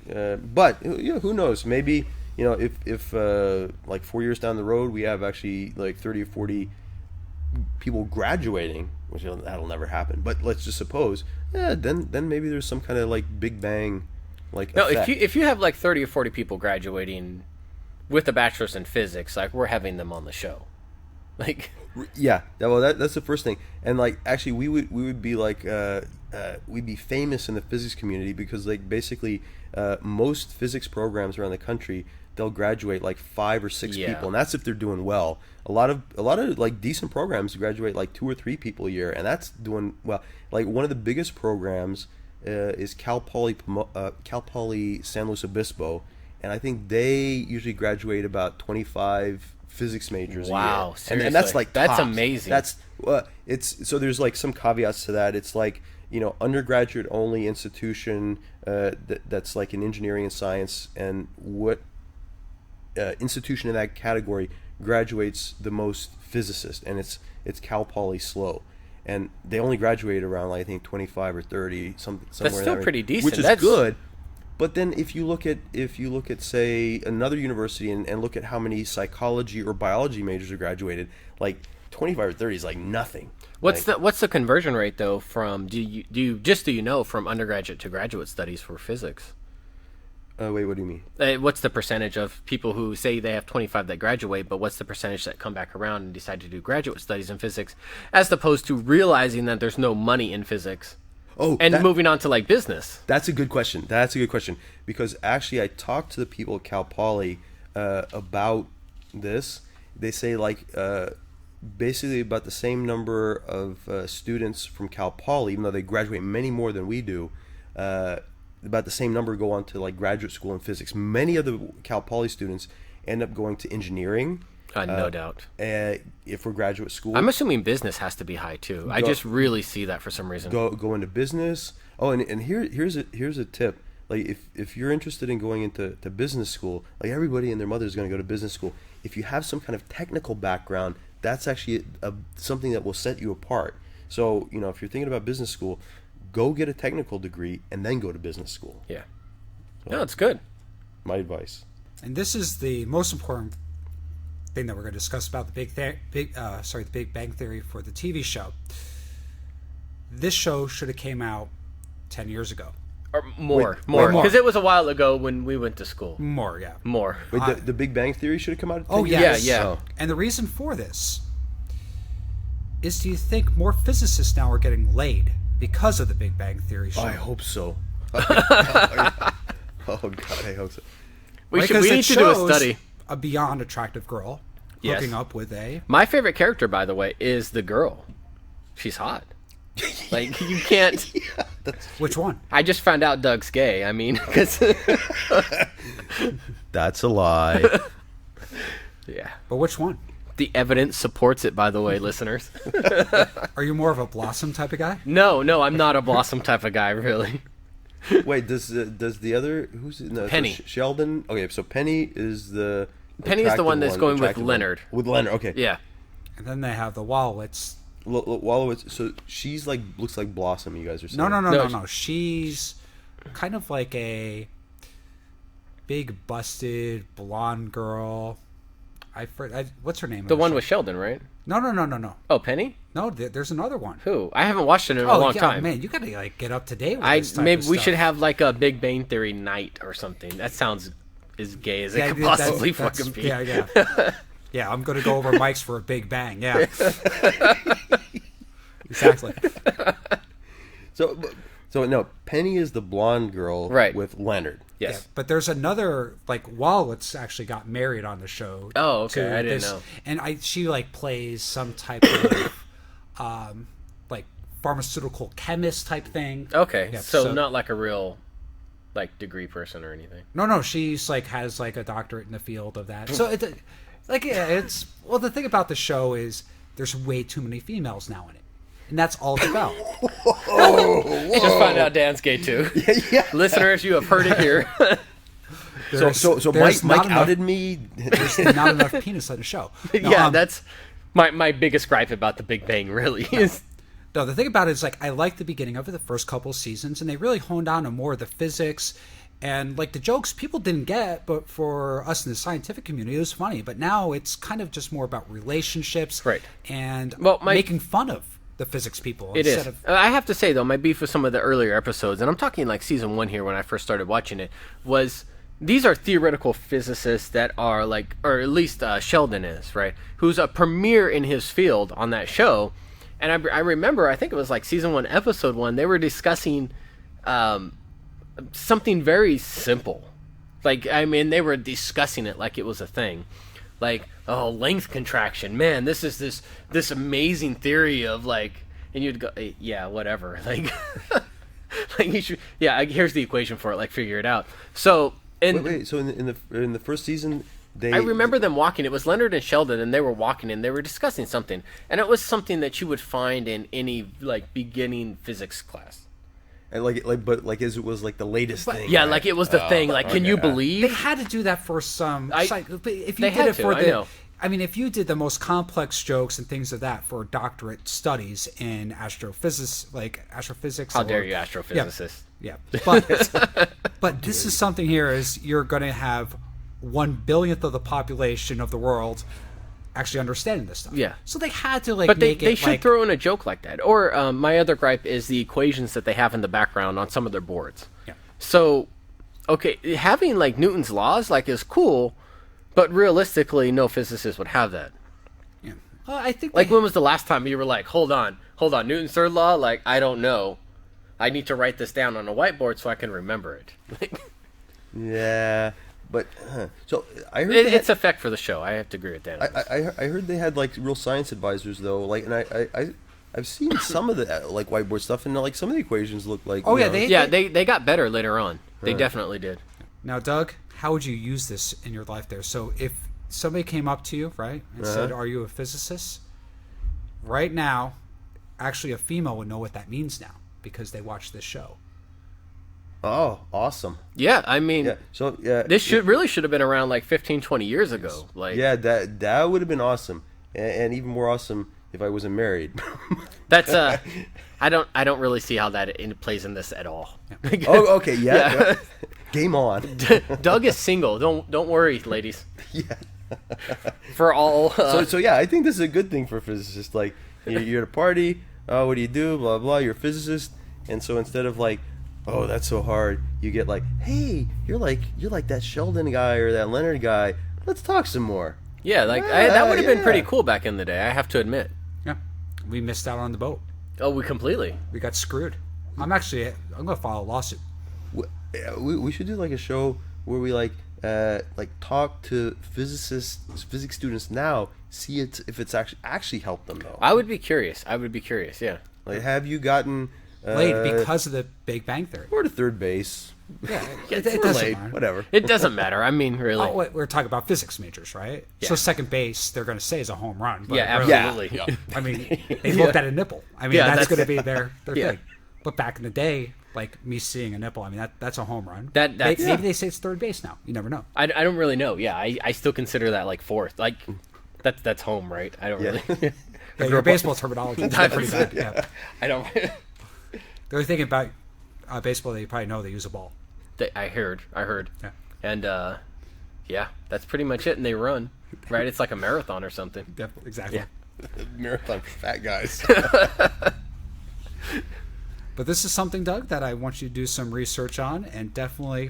but you know, who knows? Maybe, you know, if like 4 years down the road we have actually like 30 or 40 people graduating, which that'll never happen. But let's just suppose, yeah, then maybe there's some kind of like Big Bang, like No, effect. if you have like 30 or 40 people graduating with a bachelor's in physics, like, we're having them on the show. Like, Yeah, well, that's the first thing, and like actually, we would be like we'd be famous in the physics community because like basically most physics programs around the country, they'll graduate like 5 or 6 Yeah. people, and that's if they're doing well. A lot of like decent programs graduate like 2 or 3 people a year, and that's doing well. Like one of the biggest programs is Cal Poly San Luis Obispo, and I think they usually graduate about 25 physics majors a year. Wow, And that's seriously. like That's tops. amazing. That's it's so there's like some caveats to that. It's like, you know, undergraduate only institution that's like in engineering and science, and what institution in that category graduates the most physicists, and it's Cal Poly SLO, and they only graduate around like, I think 25 or 30 somewhere. That's in still that pretty range, decent. which is good. But then if you look at say another university and look at how many psychology or biology majors are graduated, like 25 or 30 is like nothing. What's the conversion rate though from do you know from undergraduate to graduate studies for physics? Wait, what do you mean? What's the percentage of people who say they have 25 that graduate, but what's the percentage that come back around and decide to do graduate studies in physics, as opposed to realizing that there's no money in physics? And moving on to like business. That's a good question. Because actually I talked to the people at Cal Poly about this. They say like basically about the same number of students from Cal Poly, even though they graduate many more than we do, about the same number go on to like graduate school in physics. Many of the Cal Poly students end up going to engineering. No doubt. If we're graduate school, I'm assuming business has to be high too. I just really see that for some reason. Go into business. Oh, and here's a tip. Like if you're interested in going into business school, like everybody and their mother is going to go to business school. If you have some kind of technical background, that's actually something that will set you apart. So, you know, if you're thinking about business school, go get a technical degree and then go to business school. Yeah. No, it's good. My advice. And this is the most important thing that we're going to discuss about the Big Bang Theory for the TV show. This show should have came out 10 years ago. Or more, because it was a while ago when we went to school. More. Wait, the Big Bang Theory should have come out. Oh, yes. yeah. Oh. And the reason for this is, do you think more physicists now are getting laid because of the Big Bang Theory show? I hope so. Oh God, I hope so. We need to do a study. A beyond attractive girl hooking up with a... My favorite character, by the way, is the girl. She's hot. Like, you can't... Which one? I just found out Doug's gay. I mean, because... That's a lie. Yeah. But which one? The evidence supports it, by the way, listeners. Are you more of a Blossom type of guy? No, I'm not a Blossom type of guy, really. Wait, does the other... Who's no, Penny. So Sheldon... Okay, so Penny is the... Penny is the one that's going with Leonard. With Leonard, okay. Yeah. And then they have the Wallowitz. Wallowitz, so she's like, looks like Blossom, you guys are saying. No. She's kind of like a big busted blonde girl. What's her name? The one with Sheldon, right? No. Oh, Penny? No, there's another one. Who? I haven't watched it in a long time. Man, you gotta like get up to date with this type Maybe of we stuff. should have like a Big Bang Theory night or something. That sounds as gay as it could possibly fucking be. Yeah. Yeah, I'm gonna go over mics for a Big Bang. Yeah. Exactly. So no, Penny is the blonde girl, right, with Leonard. Yes. Yeah, but there's another, like, Wallowitz actually got married on the show. Oh, okay. I didn't know. And she like plays some type of like pharmaceutical chemist type thing. Okay. Yeah, so not like a real like degree person or anything. No, she's like has like a doctorate in the field of that. So it's the thing about the show is there's way too many females now in it. And that's all it's about. Just found out Dan's gay too. Yeah. Listeners, you have heard it here. So Mike outed me. There's not enough penis on the show. No, yeah, that's my biggest gripe about the Big Bang, really. Is no, the thing about it is, like, I like the beginning of it, the first couple of seasons, and they really honed down on more of the physics and, like, the jokes people didn't get, but for us in the scientific community, it was funny. But now it's kind of just more about relationships, right, and making fun of the physics people. It is. I have to say, though, my beef with some of the earlier episodes, and I'm talking like season 1 here when I first started watching it, was these are theoretical physicists that are like, or at least Sheldon is, right? Who's a premier in his field on that show. And I remember, I think it was like season 1, episode 1, they were discussing something very simple. Like, I mean, they were discussing it like it was a thing. Like, oh, length contraction, man, this is this amazing theory of like, and you'd go, yeah, whatever. Like, like you should, yeah. Here's the equation for it. Like, figure it out. So, and wait. So in the first season, I remember them walking. It was Leonard and Sheldon, and they were walking, and they were discussing something, and it was something that you would find in any like beginning physics class. And but as it was like the latest thing. Yeah, right? like it was the thing. Like, can you believe They had to do that for some. If you they did had it for to, I the, know. I mean, if you did the most complex jokes and things of that for doctorate studies in astrophysics. How dare you, astrophysicists? Yeah, but this is something here is you're going to have 1/1000th of the population of the world actually understanding this stuff. Yeah. So they had to like But make they it should like, throw in a joke like that. Or my other gripe is the equations that they have in the background on some of their boards. Yeah. So, okay, having like Newton's laws like is cool, but realistically, no physicist would have that. Yeah. I think Like, when was the last time you were like, hold on, Newton's third law? Like, I don't know. I need to write this down on a whiteboard so I can remember it. Yeah, but so I heard It's effect for the show. I have to agree with that. I heard they had like real science advisors though. Like, and I've seen some of the like whiteboard stuff, and like some of the equations look like. Oh, you yeah, know, they got better later on. They definitely did. Now, Doug, how would you use this in your life there? So if somebody came up to you, right, and said, "Are you a physicist?" Right now, actually a female would know what that means now because they watch this show. Oh, awesome. Yeah, I mean, Yeah. So yeah, this really should have been around like 15, 20 years ago. Like, yeah, that would have been awesome, and even more awesome if I wasn't married. that's I don't really see how that plays in this at all. Oh, okay, yeah. Game on. Doug is single. Don't worry, ladies. Yeah. For all. So yeah, I think this is a good thing for physicists. Like, you're at a party. Oh, what do you do? Blah blah. You're a physicist, and so instead of like, oh, that's so hard, you get like, hey, you're like that Sheldon guy or that Leonard guy. Let's talk some more. Yeah, like that would have been pretty cool back in the day. I have to admit. Yeah, we missed out on the boat. Oh, we completely. We got screwed. I'm gonna file a lawsuit. We should do like a show where we like talk to physics students now, see if it's actually helped them though. I would be curious. Yeah. Like, have you gotten Late because of the Big Bang Theory. or to third base? Yeah, It's it doesn't Late, matter. whatever. It doesn't matter. I mean, really. Oh, wait, we're talking about physics majors, right? Yeah. So second base, they're going to say is a home run. But Yeah, really, absolutely. I mean, they looked at a nipple. I mean, Yeah, that's that's- going to be their Yeah. thing. But back in the day, like me seeing a nipple, I mean, that's a home run. That's- Maybe they say it's third base now. You never know. I don't really know. Yeah, I still consider that like fourth. Like, that's home, right? I don't Yeah. really. Yeah, your baseball terminology is pretty bad. Yeah. I don't. The only thing about baseball that you probably know, they use a ball. I heard. Yeah. And yeah, that's pretty much it. And they run, right? It's like a marathon or something. Definitely, exactly. Yeah. Marathon for fat guys. But this is something, Doug, that I want you to do some research on and definitely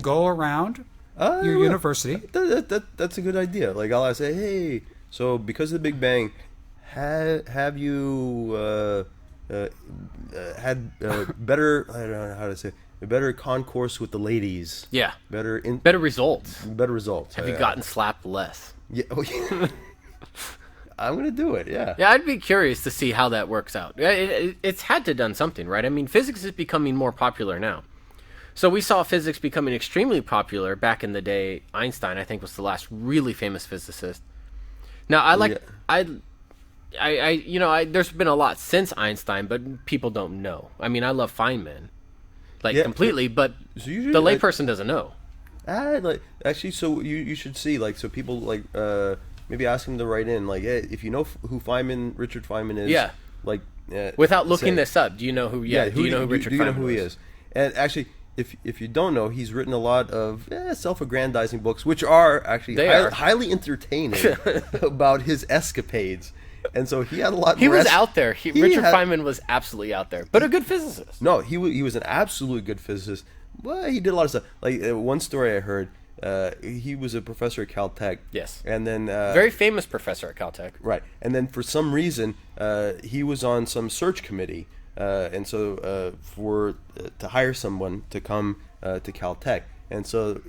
go around your university. That's a good idea. Like, I'll say, hey, so because of the Big Bang, have you had better? I don't know how to say. A better concourse with the ladies. Yeah. Better results. Better results. Have you gotten slapped less? Yeah. Oh, yeah. I'm gonna do it. Yeah. Yeah, I'd be curious to see how that works out. It's had to done something, right? I mean, physics is becoming more popular now. So we saw physics becoming extremely popular back in the day. Einstein, I think, was the last really famous physicist. Now, there's been a lot since Einstein, but people don't know. I mean, I love Feynman, completely, but so usually, the layperson doesn't know. So you should see, like, so people like maybe ask him to write in, like, hey, if you know who Richard Feynman is, Yeah. like, Without looking say- this up, do you know who? Yeah, do you know who Richard do you know Feynman who he was? is? And actually, if you don't know, he's written a lot of self-aggrandizing books, which are actually highly entertaining about his escapades. And so he had a lot. He more was out there. Richard had- Feynman was absolutely out there, but a good physicist. No, he was an absolutely good physicist. Well, he did a lot of stuff. Like, one story I heard, he was a professor at Caltech. Yes. And then Very famous professor at Caltech. right, and then for some reason, he was on some search committee, and so to hire someone to come to Caltech, And so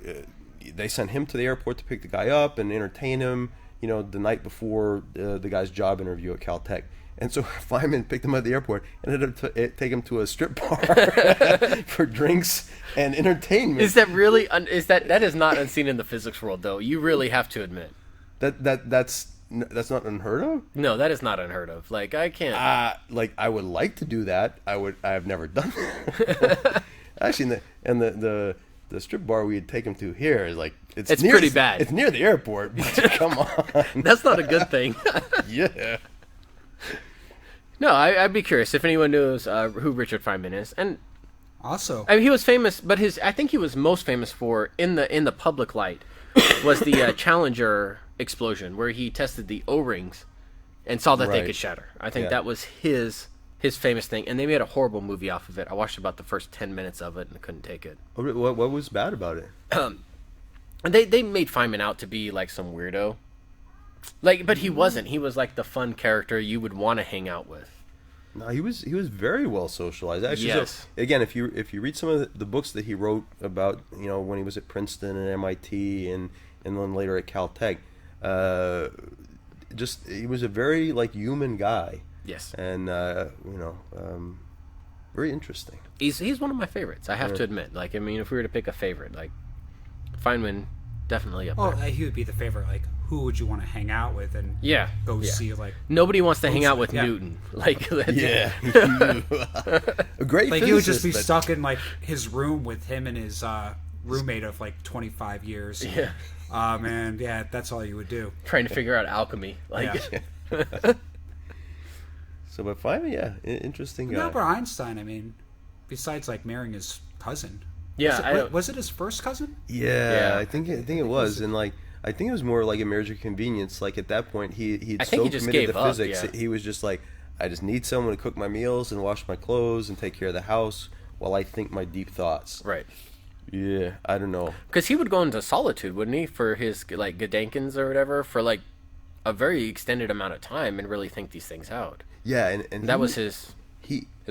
they sent him to the airport to pick the guy up and entertain him, the night before the guy's job interview at Caltech. And so Feynman picked him at the airport and ended up taking him to a strip bar for drinks and entertainment. Is that really? That is not unseen in the physics world, though? You really have to admit that's not unheard of. No, that is not unheard of. Like, I can't. I would like to do that. I have never done that. Actually, the strip bar we'd take him to here is like it's pretty bad. It's near the airport. But come on, that's not a good thing. Yeah. No, I'd be curious if anyone knows who Richard Feynman is, and Also, I mean, he was famous, but I think he was most famous for in the public light was the Challenger explosion, where he tested the O-rings and saw that they could shatter. I think that was his famous thing, and they made a horrible movie off of it. I watched about the first 10 minutes of it and couldn't take it. What was bad about it? They made Feynman out to be like some weirdo. Like, but he wasn't. He was like the fun character you would want to hang out with. No, he was very well socialized. Actually, yes. So, again, if you read some of the books that he wrote about, when he was at Princeton and MIT and then later at Caltech, he was a very human guy. Yes. And very interesting. He's one of my favorites. I have to admit. Like, I mean, if we were to pick a favorite, like Feynman, definitely up there. he would be the favorite. Like, who would you want to hang out with and go see? Like, nobody wants to hang out with Newton. Like, a great. Like, he would just be stuck in his room with him and his roommate of 25 years. Yeah. Man, that's all you would do. Trying to figure out alchemy. So, but Feynman, interesting guy. Albert Einstein, I mean, besides marrying his cousin. Yeah, was it his first cousin? Yeah, I think it was, and I think it was more like a marriage of convenience. Like at that point, he'd so committed to physics, he was just like, I just need someone to cook my meals and wash my clothes and take care of the house while I think my deep thoughts. Right. Yeah, I don't know. Because he would go into solitude, wouldn't he, for his Gedankens or whatever, for a very extended amount of time and really think these things out. Yeah, and that was his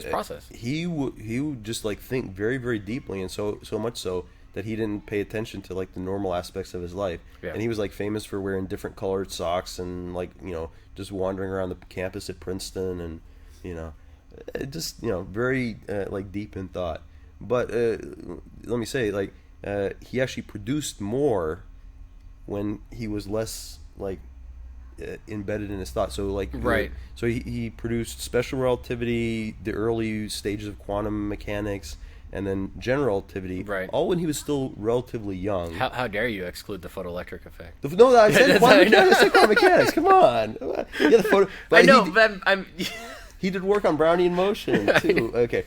process. He would just think very, very deeply, and so much so that he didn't pay attention to the normal aspects of his life. Yeah. And he was famous for wearing different colored socks and just wandering around the campus at Princeton and just very deep in thought. But let me say he actually produced more when he was less embedded in his thought. So so he produced special relativity, the early stages of quantum mechanics, and then general relativity, all when he was still relatively young. How dare you exclude the photoelectric effect? No, I said quantum mechanics. I said quantum mechanics. Come on. I know, but I'm he did work on Brownian motion too. Okay,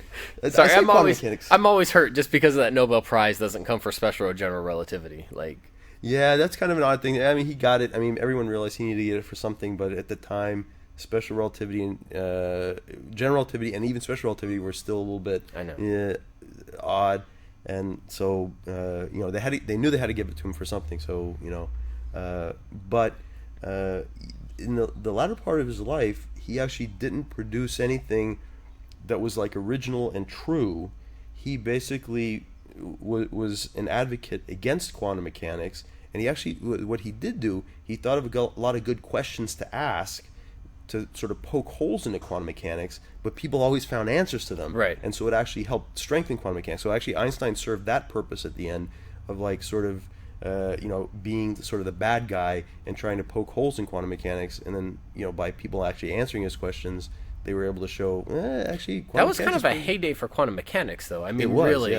sorry, I'm always hurt just because of that Nobel Prize doesn't come for special or general relativity. Yeah, that's kind of an odd thing. I mean, he got it. I mean, everyone realized he needed to get it for something, but at the time, special relativity and general relativity and even special relativity were still a little bit odd, and so they knew they had to give it to him for something. So but in the latter part of his life, he actually didn't produce anything that was original and true. He basically was an advocate against quantum mechanics, and he actually, what he did do, he thought of a lot of good questions to ask to sort of poke holes into quantum mechanics, but people always found answers to them. Right. And so it actually helped strengthen quantum mechanics. So actually Einstein served that purpose at the end of being sort of the bad guy and trying to poke holes in quantum mechanics, and then by people actually answering his questions, they were able to show actually quantum that was kind of a heyday for quantum mechanics, though. I mean, really,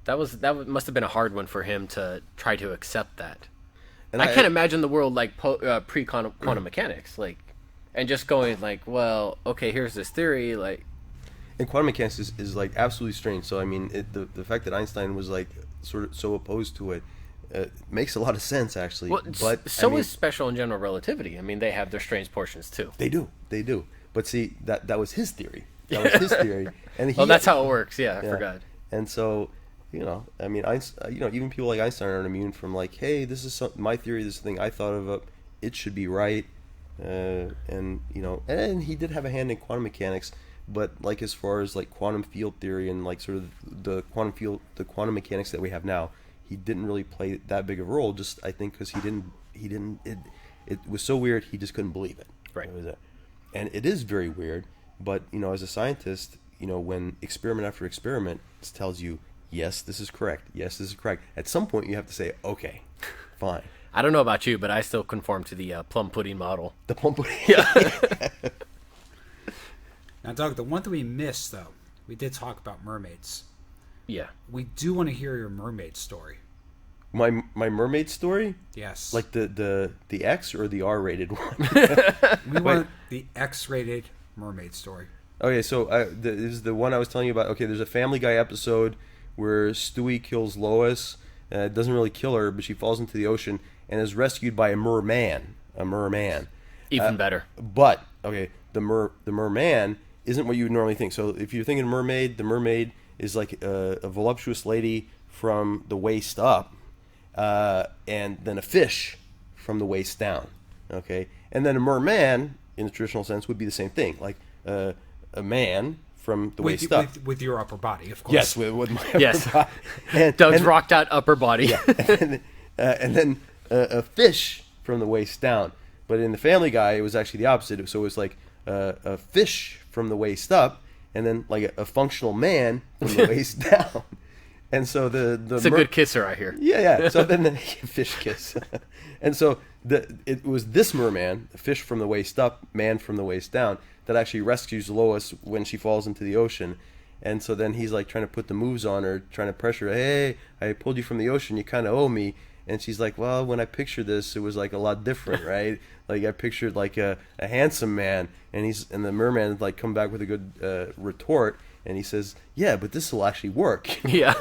that must have been a hard one for him to try to accept that. And I can't imagine the world pre quantum mechanics, and just going well, okay, here's this theory, And quantum mechanics is absolutely strange. So I mean, the fact that Einstein was sort of so opposed to it makes a lot of sense, actually. Well, but is special and general relativity. I mean, they have their strange portions too. They do. But see, that was his theory. That was his theory. And that's how it works. Yeah, I forgot. And so, I mean, even people like Einstein aren't immune from hey, this is my theory. This is the thing I thought of. It should be right. And he did have a hand in quantum mechanics, but like as far as like quantum field theory and like sort of the quantum mechanics that we have now, he didn't really play that big of a role. Just I think because it was so weird he just couldn't believe it. Right. And it is very weird. But as a scientist, when experiment after experiment tells you, yes, this is correct. Yes, this is correct. At some point, you have to say, okay, fine. I don't know about you, but I still conform to the plum pudding model. The plum pudding. Yeah. Now, Doug, the one thing we missed, though, we did talk about mermaids. Yeah. We do want to hear your mermaid story. My mermaid story? Yes. Like the X or the R-rated one? We want the X-rated mermaid story. Okay, so this is the one I was telling you about. Okay, there's a Family Guy episode where Stewie kills Lois. Doesn't really kill her, but she falls into the ocean and is rescued by a merman. Even better. But okay, the merman isn't what you would normally think. So if you're thinking mermaid, the mermaid is like a voluptuous lady from the waist up, and then a fish from the waist down. Okay, and then a merman in the traditional sense would be the same thing, like a man from the waist up. With your upper body, of course. Yes, with my Yes. upper body. And, Doug's rocked out upper body. Yeah, and then a fish from the waist down. But in the Family Guy, it was actually the opposite. So it was like a fish from the waist up, and then like a functional man from the waist down. And so it's a good kisser, I hear. Yeah. So then the fish kiss, and so it was this merman, fish from the waist up, man from the waist down, that actually rescues Lois when she falls into the ocean. And so then he's like trying to put the moves on her, trying to pressure her. Hey, I pulled you from the ocean. You kind of owe me. And she's like, well, when I pictured this, it was like a lot different, right? Like I pictured like a handsome man, and the merman like come back with a good retort, and he says, yeah, but this will actually work. Yeah.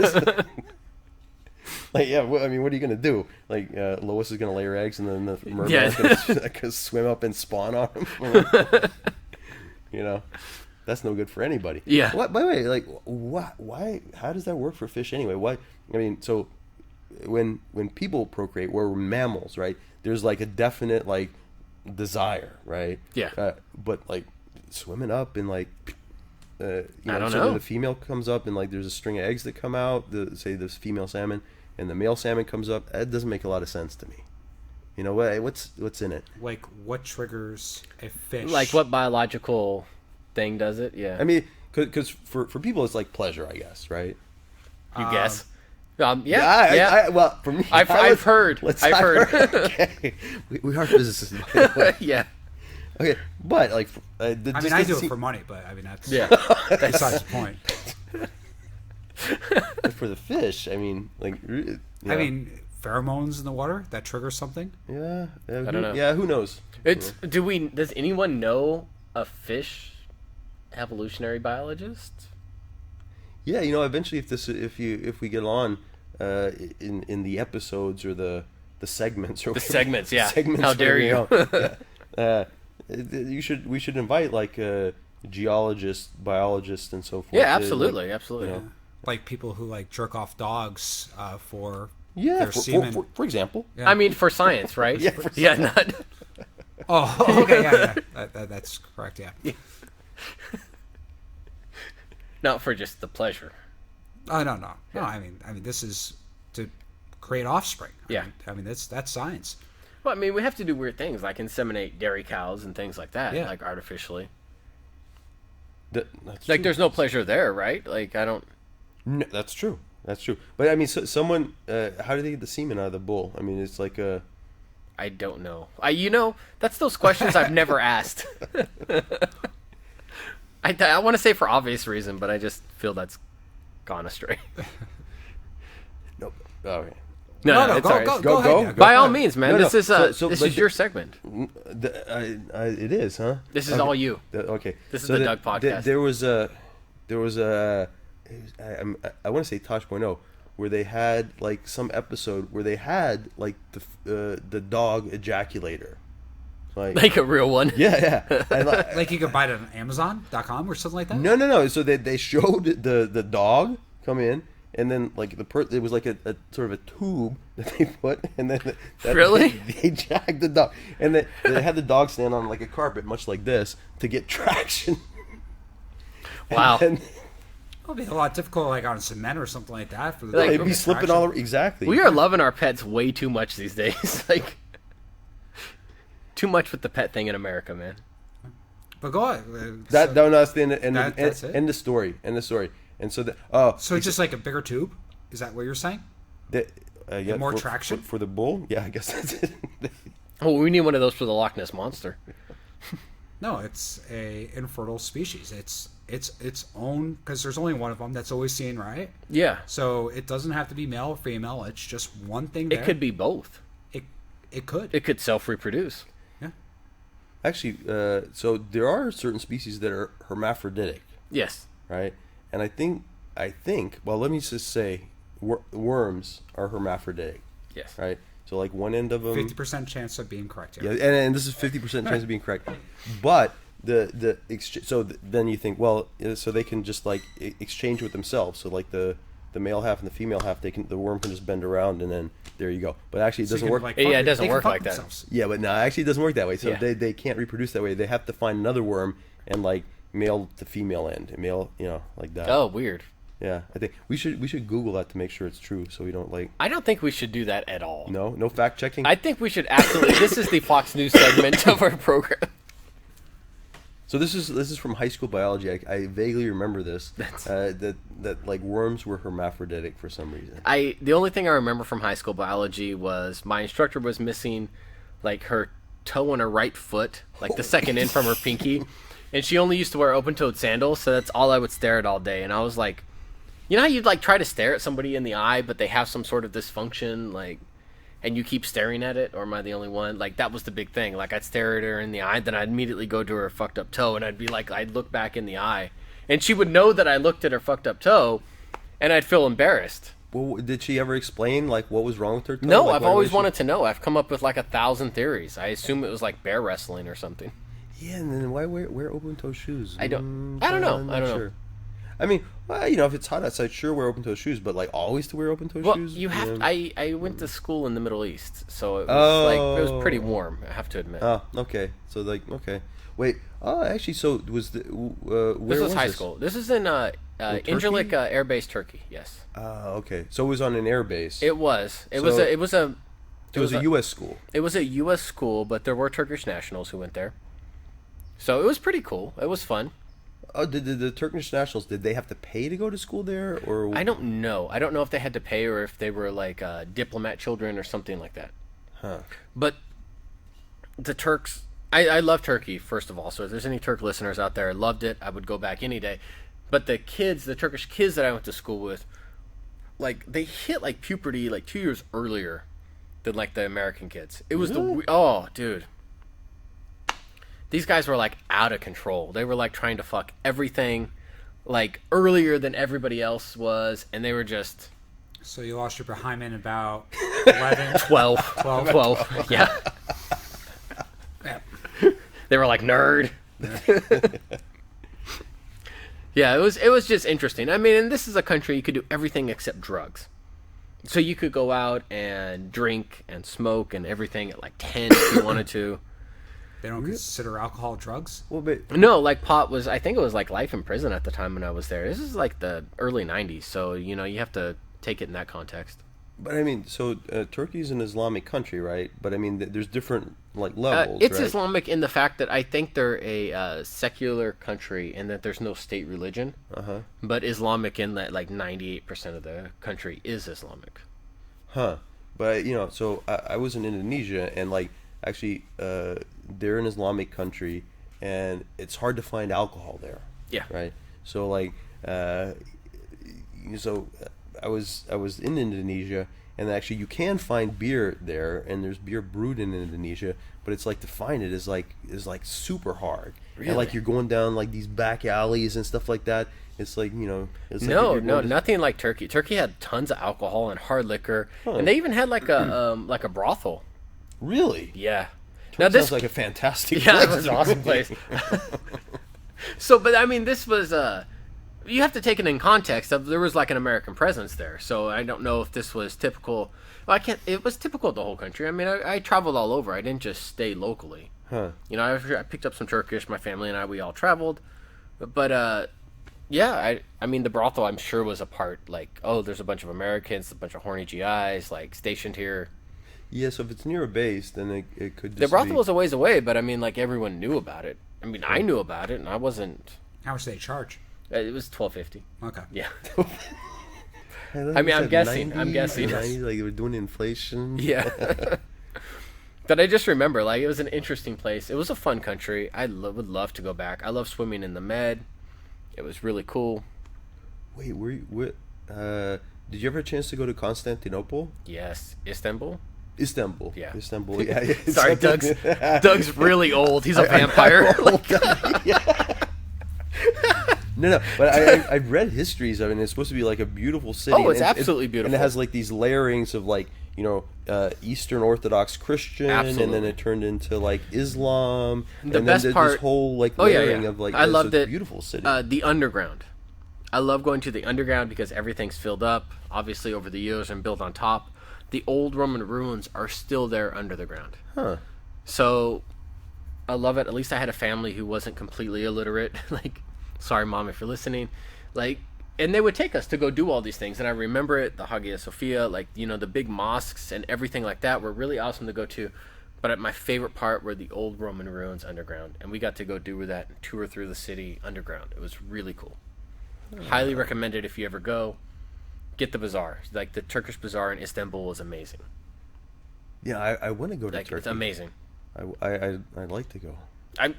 Like, yeah, I mean, what are you gonna do? Like, Lois is gonna lay her eggs, and then the merman's gonna swim up and spawn on him. That's no good for anybody. Yeah. What? By the way, like, what? Why? How does that work for fish anyway? Why? I mean, so when people procreate, we're mammals, right? There's like a definite like desire, right? Yeah. But like swimming up and like. I don't know. Then the female comes up and like there's a string of eggs that come out. Say this female salmon, and the male salmon comes up. That doesn't make a lot of sense to me. What's in it? Like what triggers a fish? Like what biological thing does it? Yeah. I mean, because for people it's like pleasure, I guess, right? You guess. Yeah. Well, for me, I've heard. Okay, we are physicists, by the way. Yeah. Okay, but like, I mean, I do it for money, but I mean that's besides the point. For the fish, I mean, like, I mean, pheromones in the water that trigger something. Yeah, I don't know. Yeah, who knows? Does anyone know a fish evolutionary biologist? Yeah, eventually, if we get on in the episodes or the segments or the segments, yeah. Segments, how dare you? We should invite like geologists, biologists, and so forth. Yeah, absolutely, absolutely. Yeah. Like people who like jerk off dogs for their their semen. For example. Yeah. I mean, for science, right? Yeah, not. Oh, okay, yeah. That's correct. Yeah. Not for just the pleasure. Oh no. I mean, this is to create offspring. Yeah. I mean that's science. Well, I mean, we have to do weird things like inseminate dairy cows and things like that, like artificially. That's like, true. there's no pleasure there, right? Like, I don't. No, that's true. But I mean, someone. How do they get the semen out of the bull? I mean, it's like a. I don't know. That's those questions I've never asked. I want to say for obvious reason, but I just feel that's gone astray. Nope. Okay. No, it's all right. Go ahead. By all means, man. No, This is this is your segment. It is, huh? This is all you. Okay. This is the Doug podcast. There was a I want to say Tosh.0 where they had like some episode where they had like the dog ejaculator. Like a real one. Yeah. And like you could buy it on Amazon.com or something like that. No. So they showed the dog come in. And then, like it was like a sort of a tube that they put, and then really they jacked the dog, and they had the dog stand on like a carpet, much like this, to get traction. Wow. And It'll be a lot difficult, like on cement or something like that. For the Like, it'd be slipping all over. Exactly. We are loving our pets way too much these days. Like, too much with the pet thing in America, man. But go on. That's the that's it? end of story. And so So it's just like a bigger tube? Is that what you're saying? Yeah, more traction? for the bull. Yeah, I guess that's it. Oh, we need one of those for the Loch Ness monster. No, it's a infertile species. It's its own, because there's only one of them that's always seen, right? Yeah. So it doesn't have to be male or female. It's just one thing there. It could be both. It could. It could self-reproduce. Yeah. Actually, so there are certain species that are hermaphroditic, Yes. right? And I think, well, let me just say, worms are hermaphroditic, Yes. right? So like one end of them, 50% chance of being correct. yeah, and this is 50% chance of being correct, but then you think, well, so they can just like exchange with themselves. So like the male half and the female half, the worm can just bend around and then there you go. But actually, it doesn't work. Yeah, it doesn't work like that. Yeah, but no, actually, it doesn't work that way. So Yeah. they can't reproduce that way. They have to find another worm and like male to female end, male, like that. Oh, weird. Yeah, I think we should Google that to make sure it's true, so we don't like. I don't think we should do that at all. No fact checking. I think we should absolutely. This is the Fox News segment of our program. So this is from high school biology. I vaguely remember this. That like worms were hermaphroditic for some reason. The only thing I remember from high school biology was my instructor was missing, like, her toe on her right foot, like the second in from her pinky, and she only used to wear open-toed sandals, so that's all I would stare at all day. And I was like, you know how you'd like try to stare at somebody in the eye, but they have some sort of dysfunction, like, and you keep staring at it, or am I the only one? Like, that was the big thing. Like, I'd stare at her in the eye, then I'd immediately go to her fucked up toe, and I'd be like, I'd look back in the eye, and she would know that I looked at her fucked up toe, and I'd feel embarrassed. Well, did she ever explain like what was wrong with her toe? No, Like, I've always wanted to know. I've come up with like 1,000 theories. I assume it was like bear wrestling or something. Yeah, and then why wear open toe shoes? I don't know. I'm I not don't know. sure. I mean, well, if it's hot outside, sure, wear open toe shoes, but like always to wear open toe Well, shoes. you have. I went to school in the Middle East, so it was it was pretty warm. I have to admit. Oh, okay. So like, okay, wait. Oh, actually, so was the where This was high this? school. This is in Incirlik Air Base, Turkey. Yes. Okay. So it was on an air base. It was. It So- was a. It was a U.S. school. It was a U.S. school, but there were Turkish nationals who went there. So it was pretty cool. It was fun. Oh, did the Turkish nationals, did they have to pay to go to school there, or? I don't know. I don't know if they had to pay or if they were like diplomat children or something like that. Huh. But the Turks, I love Turkey, first of all. So if there's any Turk listeners out there, I loved it. I would go back any day. But the Turkish kids that I went to school with, like, they hit like puberty like 2 years earlier than like the American kids. It was dude. These guys were like out of control. They were like trying to fuck everything like earlier than everybody else was, and they were just So you lost your behind in about 11, 12. 12. Yeah. Yeah. They were like nerd. Yeah, it was just interesting. I mean, and this is a country you could do everything except drugs. So you could go out and drink and smoke and everything at like 10 if you wanted to. They don't consider alcohol drugs? Well, but No, like pot was, I think it was like life in prison at the time when I was there. This is like the early 90s, so, you know, you have to take it in that context. But I mean, so Turkey's an Islamic country, right? But I mean, there's different like levels. It's right? Islamic in the fact that I think they're a secular country and that there's no state religion. Uh-huh. But Islamic in that like 98% of the country is Islamic. Huh. But so I was in Indonesia, and like actually, they're an Islamic country, and it's hard to find alcohol there. Yeah. Right. So like, I was in Indonesia, and actually you can find beer there, and there's beer brewed in Indonesia, but it's like to find it is like super hard. Really? And like you're going down like these back alleys and stuff like that. It's like it's like No, you're going to- nothing like Turkey. Turkey had tons of alcohol and hard liquor, Huh. and they even had like a brothel. Really? Yeah. Now this sounds like a fantastic. Yeah, it place. was an awesome place. So, but I mean, this was you have to take it in context of there was like an American presence there. So I don't know if this was typical. Well, I can't. It was typical of the whole country. I mean, I traveled all over. I didn't just stay locally. Huh. You know, I picked up some Turkish. My family and we all traveled, but Yeah, I mean, the brothel, I'm sure, was a part, like, oh, there's a bunch of Americans, a bunch of horny GIs, like, stationed here. Yeah, so if it's near a base, then it could just The brothel be... was a ways away, but, I mean, like, everyone knew about it. I mean, I knew about it, and I wasn't... How much do they charge? It was $12.50. Okay. Yeah. I mean, I'm guessing. 90, like they were doing inflation. Yeah. But I just remember, like, it was an interesting place. It was a fun country. I would love to go back. I love swimming in the Med. It was really cool. Wait, did you ever have a chance to go to Constantinople? Yes. Istanbul? Istanbul. Yeah. Istanbul, yeah. Sorry, Doug's really old. He's a vampire. No, but I've read histories of it, and it's supposed to be like a beautiful city. Oh, it's and absolutely beautiful. And it has like these layerings of like, Eastern Orthodox Christian, Absolutely. and then it turned into like Islam. The and best then part... this whole like Oh, yeah, layering yeah. of like I this loved it. beautiful city. The underground. I love going to the underground because everything's filled up, obviously over the years, and built on top. The old Roman ruins are still there under the ground. Huh. So I love it. At least I had a family who wasn't completely illiterate. Like, sorry, Mom, if you're listening. Like, and they would take us to go do all these things. And I remember it, the Hagia Sophia, like, the big mosques and everything like that were really awesome to go to. But my favorite part were the old Roman ruins underground. And we got to go do that and tour through the city underground. It was really cool. Highly recommend it if you ever go. Get the bazaar. Like, the Turkish bazaar in Istanbul is amazing. Yeah, I want to go to Like, Turkey. it's amazing. I'd like to go.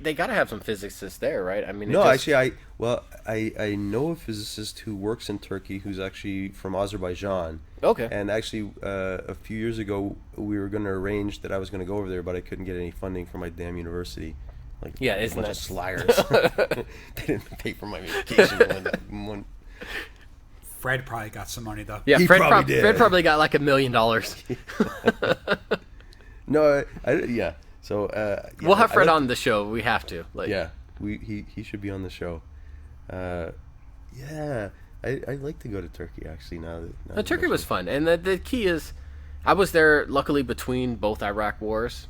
They got to have some physicists there, right? I mean, No, actually, I know a physicist who works in Turkey who's actually from Azerbaijan. Okay. And actually, a few years ago, we were going to arrange that I was going to go over there, but I couldn't get any funding from my damn university. Like, Yeah, a isn't bunch that... of slayers. They didn't pay for my vacation. one. Fred probably got some money though. Yeah, He probably did. Fred probably got like $1 million. No, yeah. So yeah, We'll have Fred like- on the show. We have to. Like, Yeah, he should be on the show. Yeah, I'd like to go to Turkey actually. Now that Turkey you was fun, and the key is, I was there luckily between both Iraq wars,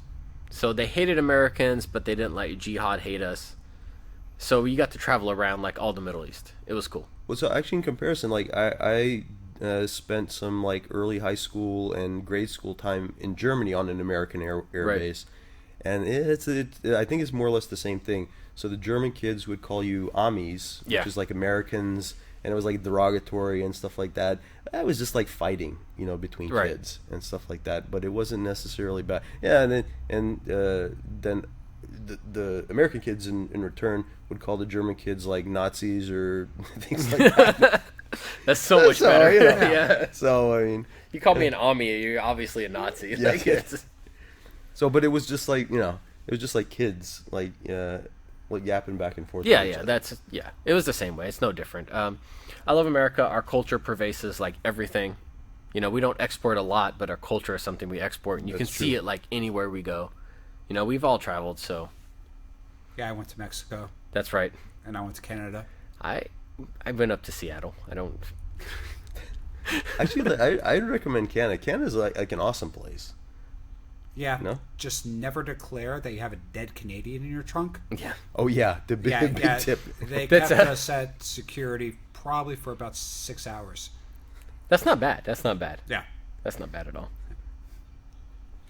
so they hated Americans, but they didn't let jihad hate us. So you got to travel around like all the Middle East. It was cool. Well, so actually in comparison, like I spent some like early high school and grade school time in Germany on an American air Right. base, and I think it's more or less the same thing. So the German kids would call you Amis, which Yeah. is like Americans, and it was like derogatory and stuff like that. That was just like fighting, between Right. kids and stuff like that. But it wasn't necessarily bad. Yeah, and then the American kids in return would call the German kids like Nazis or things like that. That's so much better. Yeah. So I mean, You call me an Ami, you're obviously a Nazi. Yeah. Like, it's... so but it was just like it was just like kids like yapping back and forth. Yeah, with each yeah, other. it was the same way. It's no different. I love America. Our culture pervasives like everything. We don't export a lot, but our culture is something we export, and you That's can see true. it like anywhere we go. We've all traveled, so Yeah, I went to Mexico that's right. and I went to Canada. I went up to Seattle. I don't. Actually, I'd recommend Canada. Canada's like an awesome place. Yeah. No? Just never declare that you have a dead Canadian in your trunk. Yeah. Oh yeah, the big, Yeah, big yeah. tip. They That's kept a- us at security probably for about 6 hours. That's not bad. That's not bad. Yeah. That's not bad at all.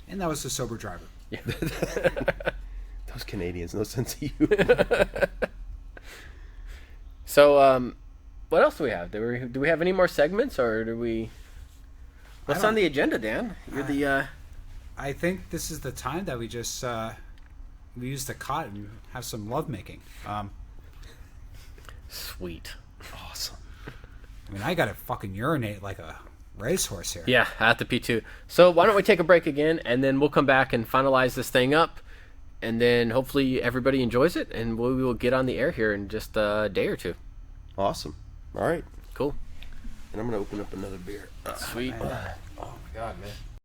And that was the sober driver. Yeah. Those Canadians, no sense of you. So, what else do we have? Do we have any more segments, or do we? What's on the agenda, Dan? You're the. I think this is the time that we just we use the cot and have some lovemaking. Sweet. Awesome. I mean, I gotta fucking urinate like a racehorse here. Yeah, I have to pee too. So why don't we take a break again, and then we'll come back and finalize this thing up, and then hopefully everybody enjoys it, and we will get on the air here in just a day or two. Awesome. All right. Cool. And I'm gonna open up another beer. Sweet. man. Oh my god, man.